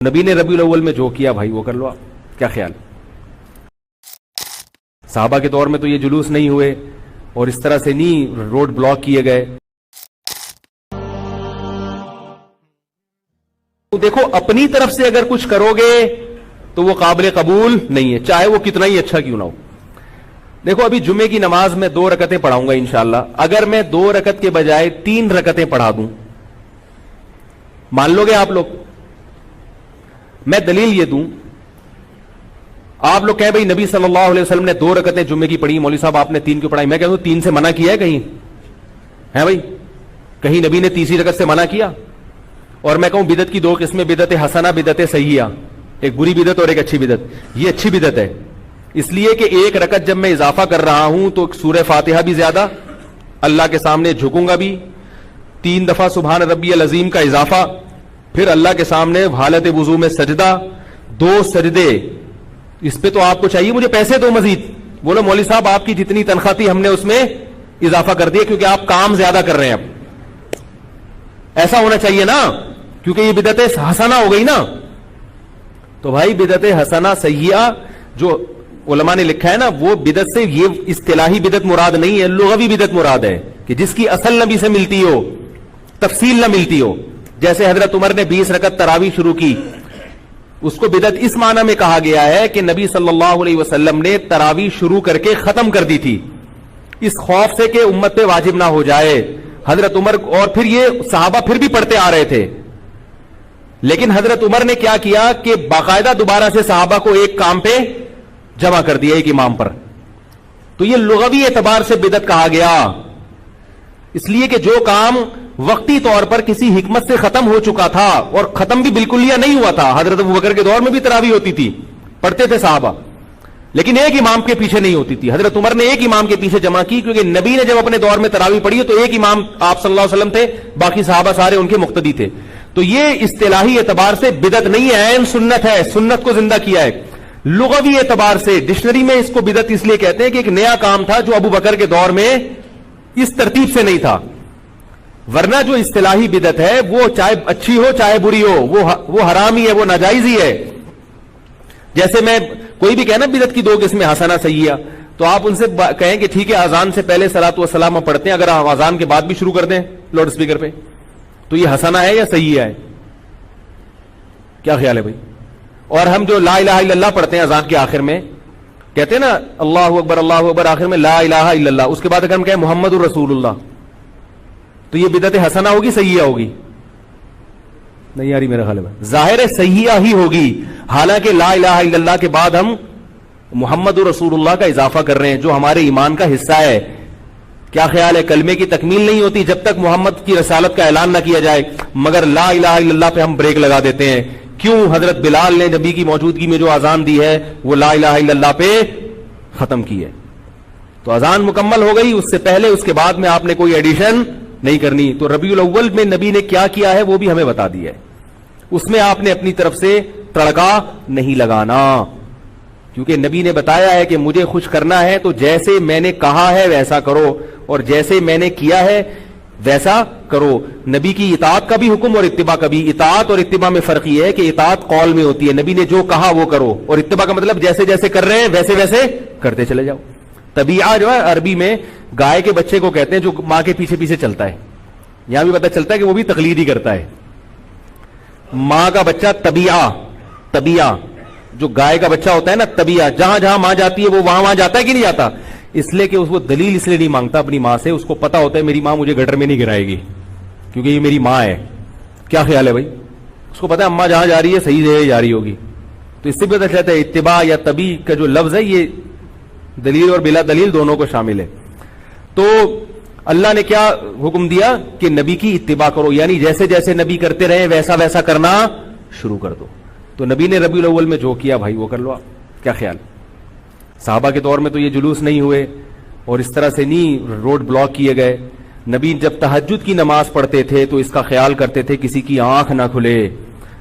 نبی نے ربیع الاول میں جو کیا بھائی وہ کر لو آپ. کیا خیال؟ صحابہ کے دور میں تو یہ جلوس نہیں ہوئے اور اس طرح سے نہیں روڈ بلاک کیے گئے. دیکھو اپنی طرف سے اگر کچھ کرو گے تو وہ قابل قبول نہیں ہے، چاہے وہ کتنا ہی اچھا کیوں نہ ہو. دیکھو ابھی جمعے کی نماز میں 2 رکعتیں پڑھاؤں گا انشاءاللہ. اگر میں 2 رکعت کے بجائے 3 رکعتیں پڑھا دوں، مان لو گے آپ لوگ؟ میں دلیل یہ دوں، آپ لوگ کہیں بھائی نبی صلی اللہ علیہ وسلم نے 2 رکعتیں جمعے کی پڑھی، مولوی صاحب آپ نے 3 کیوں پڑھائی؟ میں کہتا ہوں 3 سے منع کیا ہے کہیں ہے بھائی؟ کہیں نبی نے تیسری رکعت سے منع کیا؟ اور میں کہوں بدعت کی 2 قسمیں، بدعت حسنہ، بدعت سیئہ، ایک بری بدعت اور ایک اچھی بدعت. یہ اچھی بدعت ہے اس لیے کہ 1 رکعت جب میں اضافہ کر رہا ہوں تو سورہ فاتحہ بھی زیادہ، اللہ کے سامنے جھکوں گا بھی، 3 دفعہ سبحان ربی العظیم کا اضافہ، پھر اللہ کے سامنے حالت وضو میں سجدہ، 2 سجدے. اس پہ تو آپ کو چاہیے مجھے پیسے دو مزید. بولو مولوی صاحب آپ کی جتنی تنخواہ تھی ہم نے اس میں اضافہ کر دیا کیونکہ آپ کام زیادہ کر رہے ہیں. اب ایسا ہونا چاہیے نا، کیونکہ یہ بدعت حسنہ ہو گئی نا. تو بھائی بدعت حسنہ سیئہ جو علماء نے لکھا ہے نا، وہ بدعت سے یہ اصطلاحی بدعت مراد نہیں ہے، لغوی بدعت مراد ہے کہ جس کی اصل نبی سے ملتی ہو، تفصیل نہ ملتی ہو. جیسے حضرت عمر نے 20 رکعت تراویح شروع کی، اس کو بدعت اس معنی میں کہا گیا ہے کہ نبی صلی اللہ علیہ وسلم نے تراویح شروع کر کے ختم کر دی تھی اس خوف سے کہ امت پہ واجب نہ ہو جائے. حضرت عمر، اور پھر یہ صحابہ پھر بھی پڑھتے آ رہے تھے، لیکن حضرت عمر نے کیا کیا کہ باقاعدہ دوبارہ سے صحابہ کو ایک کام پہ جمع کر دیا، ایک امام پر. تو یہ لغوی اعتبار سے بدعت کہا گیا، اس لیے کہ جو کام وقتی طور پر کسی حکمت سے ختم ہو چکا تھا، اور ختم بھی بالکل یا نہیں ہوا تھا. حضرت ابوبکر کے دور میں بھی تراویح ہوتی تھی، پڑھتے تھے صحابہ، لیکن ایک امام کے پیچھے نہیں ہوتی تھی. حضرت عمر نے ایک امام کے پیچھے جمع کی کیونکہ نبی نے جب اپنے دور میں تراویح پڑھی تو ایک امام آپ صلی اللہ علیہ وسلم تھے، باقی صحابہ سارے ان کے مقتدی تھے. تو یہ اصطلاحی اعتبار سے بدعت نہیں ہے، عین سنت ہے، سنت کو زندہ کیا ہے. لغوی اعتبار سے ڈکشنری میں اس کو بدعت اس لیے کہتے ہیں کہ ایک نیا کام تھا جو ابو بکر کے دور میں اس ترتیب سے نہیں تھا. ورنہ جو اصطلاحی بدعت ہے وہ چاہے اچھی ہو چاہے بری ہو، وہ حرام ہی ہے، وہ ناجائز ہی ہے. جیسے میں کوئی بھی کہنا بدعت کی 2 قسمیں حسنہ سیئہ، تو آپ ان سے کہیں کہ ٹھیک ہے اذان سے پہلے صلاۃ والسلام ہم پڑھتے ہیں، اگر ہم اذان کے بعد بھی شروع کر دیں لاؤڈ اسپیکر پہ تو یہ حسنہ ہے یا سیئہ ہے؟ کیا خیال ہے بھائی؟ اور ہم جو لا الہ الا اللہ پڑھتے ہیں اذان کے آخر میں، کہتے ہیں نا اللہ اکبر آخر میں لا الہ الا اللہ، اس کے بعد اگر ہم کہیں محمد الرسول اللہ، تو یہ بدعت حسنہ ہوگی سیئہ ہوگی؟ نہیں یاری میرا خیال ہے ظاہر ہے سیئہ ہی ہوگی. حالانکہ لا الہ الا اللہ کے بعد ہم محمد رسول اللہ کا اضافہ کر رہے ہیں جو ہمارے ایمان کا حصہ ہے. کیا خیال ہے؟ کلمے کی تکمیل نہیں ہوتی جب تک محمد کی رسالت کا اعلان نہ کیا جائے، مگر لا الہ الا اللہ پہ ہم بریک لگا دیتے ہیں. کیوں؟ حضرت بلال نے نبی کی موجودگی میں جو اذان دی ہے وہ لا الہ الا اللہ پہ ختم کی ہے. تو اذان مکمل ہو گئی، اس سے پہلے اس کے بعد میں آپ نے کوئی ایڈیشن نہیں کرنی. تو ربیع الاول میں نبی نے کیا کیا ہے وہ بھی ہمیں بتا دیا ہے، اس میں آپ نے اپنی طرف سے تڑکا نہیں لگانا، کیونکہ نبی نے بتایا ہے کہ مجھے خوش کرنا ہے تو جیسے میں نے کہا ہے ویسا کرو، اور جیسے میں نے کیا ہے ویسا کرو. نبی کی اطاعت کا بھی حکم اور اتباع کا بھی. اطاعت اور اتباع میں فرق یہ ہے کہ اطاعت قول میں ہوتی ہے، نبی نے جو کہا وہ کرو، اور اتباع کا مطلب جیسے جیسے کر رہے ہیں ویسے ویسے کرتے چلے جاؤ. طبیعہ جو ہے عربی میں گائے کے بچے کو کہتے ہیں جو ماں کے پیچھے پیچھے چلتا ہے. یہاں بھی پتہ چلتا ہے کہ وہ بھی تقلید ہی کرتا ہے. ماں کا بچہ طبیعہ جو گائے کا بچہ ہوتا ہے نا، طبیعہ جہاں جہاں ماں جاتی ہے وہ وہاں جاتا ہے کہ نہیں جاتا؟ اس لیے کہ اس کو دلیل اس لیے نہیں مانگتا اپنی ماں سے، اس کو پتا ہوتا ہے میری ماں مجھے گٹر میں نہیں گرائے گی کیونکہ یہ میری ماں ہے. کیا خیال ہے بھائی؟ اس کو پتا ہے اماں جہاں جا رہی ہے صحیح جگہ جا رہی ہوگی. تو اس سے بھی پتا چلتا ہے اتباع یا طبیع کا جو لفظ ہے یہ دلیل اور بلا دلیل دونوں کو شامل ہے. تو اللہ نے کیا حکم دیا کہ نبی کی اتباع کرو، یعنی جیسے جیسے نبی کرتے رہے ویسا ویسا کرنا شروع کر دو. تو نبی نے ربیع الاول میں جو کیا بھائی وہ کر لو آپ. کیا خیال؟ صحابہ کے دور میں تو یہ جلوس نہیں ہوئے اور اس طرح سے نہیں روڈ بلاک کیے گئے. نبی جب تہجد کی نماز پڑھتے تھے تو اس کا خیال کرتے تھے کسی کی آنکھ نہ کھلے.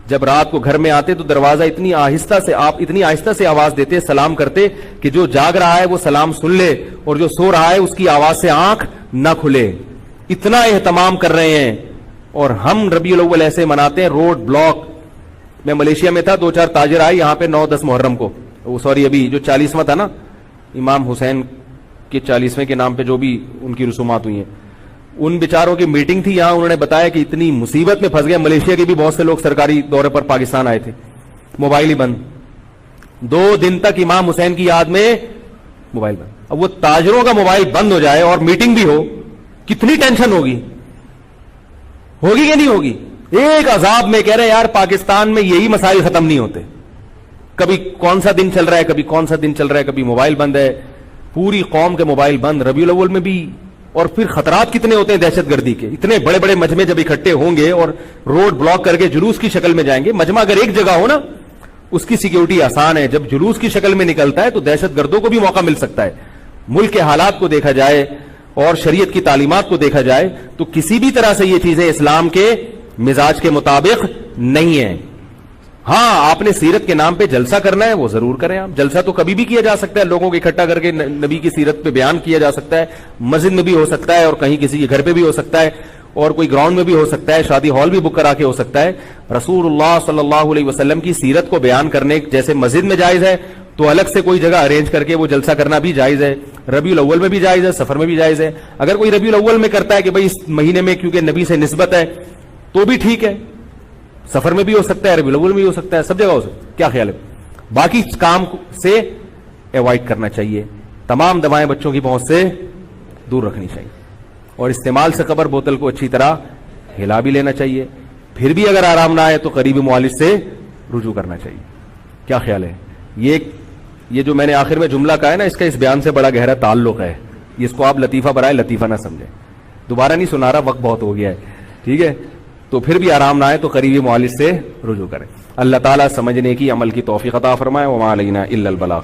جب رات کو گھر میں آتے تو دروازہ اتنی آہستہ سے آواز دیتے، سلام کرتے کہ جو جاگ رہا ہے وہ سلام سن لے اور جو سو رہا ہے اس کی آواز سے آنکھ نہ کھلے. اتنا اہتمام کر رہے ہیں اور ہم ربیع الاول ایسے مناتے ہیں روڈ بلاک. میں ملیشیا میں تھا, 2-4 تاجر آئے یہاں پہ 9-10 محرم کو, سوری ابھی جو 40واں تھا نا امام حسین کے 40ویں کے نام پہ جو بھی ان کی رسومات ہوئی ہیں, ان بیچاروں کی میٹنگ تھی یہاں. انہوں نے بتایا کہ اتنی مصیبت میں پھنس گئے. ملیشیا کے بھی بہت سے لوگ سرکاری دورے پر پاکستان آئے تھے, موبائل ہی بند, 2 دن تک امام حسین کی یاد میں موبائل بند. اب وہ تاجروں کا موبائل بند ہو جائے اور میٹنگ بھی ہو, کتنی ٹینشن ہوگی کہ نہیں ہوگی؟ ایک عذاب میں کہہ رہے یار پاکستان میں یہی مسائل ختم نہیں ہوتے. کبھی کون سا دن چل رہا ہے, کبھی کون سا دن چل رہا ہے, کبھی موبائل بند ہے, پوری قوم کے موبائل بند, ربیع الاول میں بھی. اور پھر خطرات کتنے ہوتے ہیں دہشت گردی کے, اتنے بڑے بڑے مجمع جب اکٹھے ہوں گے اور روڈ بلاک کر کے جلوس کی شکل میں جائیں گے. مجمع اگر ایک جگہ ہو نا اس کی سیکیورٹی آسان ہے, جب جلوس کی شکل میں نکلتا ہے تو دہشت گردوں کو بھی موقع مل سکتا ہے. ملک کے حالات کو دیکھا جائے اور شریعت کی تعلیمات کو دیکھا جائے تو کسی بھی طرح سے یہ چیزیں اسلام کے مزاج کے مطابق نہیں ہیں. ہاں آپ نے سیرت کے نام پہ جلسہ کرنا ہے وہ ضرور کریں. آپ جلسہ تو کبھی بھی کیا جا سکتا ہے, لوگوں کو اکٹھا کر کے نبی کی سیرت پہ بیان کیا جا سکتا ہے. مسجد میں بھی ہو سکتا ہے اور کہیں کسی کے گھر پہ بھی ہو سکتا ہے اور کوئی گراؤنڈ میں بھی ہو سکتا ہے, شادی ہال بھی بک کرا کے ہو سکتا ہے. رسول اللہ صلی اللہ علیہ وسلم کی سیرت کو بیان کرنے جیسے مسجد میں جائز ہے تو الگ سے کوئی جگہ ارینج کر کے وہ جلسہ کرنا بھی جائز ہے. ربیع الاول میں بھی جائز ہے, سفر میں بھی جائز ہے. اگر کوئی ربیع الاول میں کرتا ہے کہ بھئی اس مہینے میں کیونکہ نبی سے نسبت ہے تو بھی ٹھیک ہے, سفر میں بھی ہو سکتا ہے, ربیع الاول میں بھی ہو سکتا ہے, سب جگہ ہو سکتا ہے. کیا خیال ہے؟ باقی کام سے ایوائڈ کرنا چاہیے, تمام دوائیں بچوں کی پہنچ سے دور رکھنی چاہیے اور استعمال سے قبل بوتل کو اچھی طرح ہلا بھی لینا چاہیے. پھر بھی اگر آرام نہ آئے تو قریبی معالج سے رجوع کرنا چاہیے. کیا خیال ہے؟ یہ جو میں نے آخر میں جملہ کہا ہے نا, اس کا اس بیان سے بڑا گہرا تعلق ہے. اس کو آپ لطیفہ برائے لطیفہ نہ سمجھیں, دوبارہ نہیں سنا رہا, وقت بہت ہو گیا ہے, ٹھیک ہے؟ تو پھر بھی آرام نہ آئے تو قریبی معالج سے رجوع کریں. اللہ تعالیٰ سمجھنے کی عمل کی توفیق عطا فرمائے. وما علینا الا البلاغ.